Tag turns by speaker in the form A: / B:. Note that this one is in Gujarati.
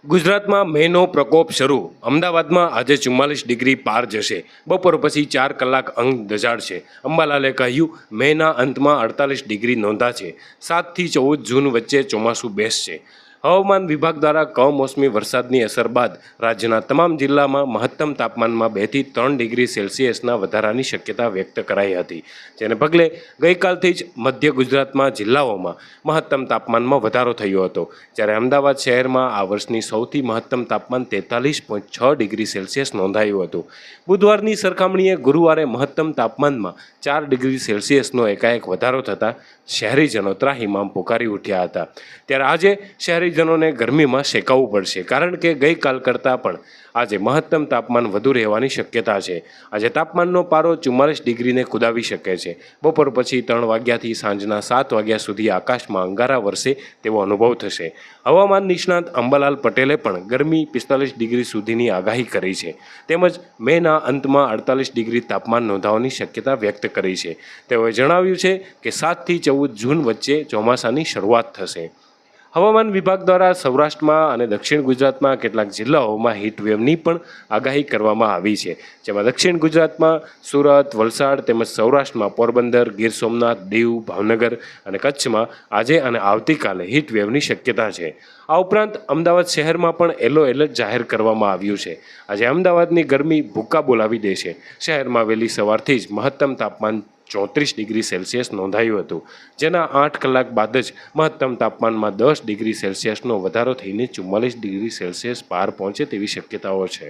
A: ગુજરાતમાં મેનો પ્રકોપ શરૂ। અમદાવાદમાં આજે 44 ડિગ્રી પાર જશે। બપોર પછી 4 કલાક અંગ દજાડશે। અંબાલાલે કહ્યું, મેના અંતમાં 48 ડિગ્રી નોંધાશે। 7 થી 14 જૂન વચ્ચે ચોમાસું બેસશે। હવામાન વિભાગ દ્વારા કમોસમી વરસાદની અસર બાદ રાજ્યના તમામ જિલ્લામાં મહત્તમ તાપમાનમાં 2 થી 3 ડિગ્રી સેલ્સિયસના વધારાની શક્યતા વ્યક્ત કરાઈ હતી, જેને પગલે ગઈકાલથી જ મધ્ય ગુજરાતમાં જિલ્લાઓમાં મહત્તમ તાપમાનમાં વધારો થયો હતો, જ્યારે અમદાવાદ શહેરમાં આ વર્ષની સૌથી મહત્તમ તાપમાન 43.6 ડિગ્રી સેલ્સિયસ નોંધાયું હતું। બુધવારની સરખામણીએ ગુરુવારે મહત્તમ તાપમાનમાં 4 ડિગ્રી સેલ્સિયસનો એકાએક વધારો થતાં શહેરીજનો ત્રાહિમામ પોકારી ઉઠ્યા હતા। ત્યારે આજે શહેરીજનોને ગરમીમાં શેકાવવું પડશે, કારણ કે ગઈકાલ કરતાં પણ આજે મહત્તમ તાપમાન વધુ રહેવાની શક્યતા છે। આજે તાપમાનનો પારો 44 ડિગ્રીને કુદાવી શકે છે। બપોર પછી 3 વાગ્યાથી સાંજના 7 વાગ્યા સુધી આકાશમાં અંગારા વરસે તેવો અનુભવ થશે। હવામાન નિષ્ણાત અંબાલાલ પટેલે પણ ગરમી 45 ડિગ્રી સુધીની આગાહી કરી છે, તેમજ મેના અંતમાં 48 ડિગ્રી તાપમાન નોંધાવાની શક્યતા વ્યક્ત કરી છે। તેઓએ જણાવ્યું છે કે 7 થી 14 જૂન વચ્ચે ચોમાસાની શરૂઆત થશે। હવામાન વિભાગ દ્વારા સૌરાષ્ટ્રમાં અને દક્ષિણ ગુજરાતમાં કેટલાક જિલ્લાઓમાં હીટવેવની પણ આગાહી કરવામાં આવી છે, જેમાં દક્ષિણ ગુજરાતમાં સુરત, વલસાડ તેમજ સૌરાષ્ટ્રમાં પોરબંદર, ગીર સોમનાથ, દીવ, ભાવનગર અને કચ્છમાં આજે અને આવતીકાલે હીટવેવની શક્યતા છે। આ ઉપરાંત અમદાવાદ શહેરમાં પણ યલો એલર્ટ જાહેર કરવામાં આવ્યું છે। આજે અમદાવાદની ગરમી ભૂક્કા બોલાવી દેશે। શહેરમાં વહેલી સવારથી જ મહત્તમ તાપમાન 34 ડિગ્રી સેલ્સિયસ નોંધાયું હતું, જેના 8 કલાક બાદ જ મહત્તમ તાપમાનમાં 10 ડિગ્રી સેલ્સિયસનો વધારો થઈને 44 ડિગ્રી સેલ્સિયસ પાર પહોંચે તેવી શક્યતાઓ છે।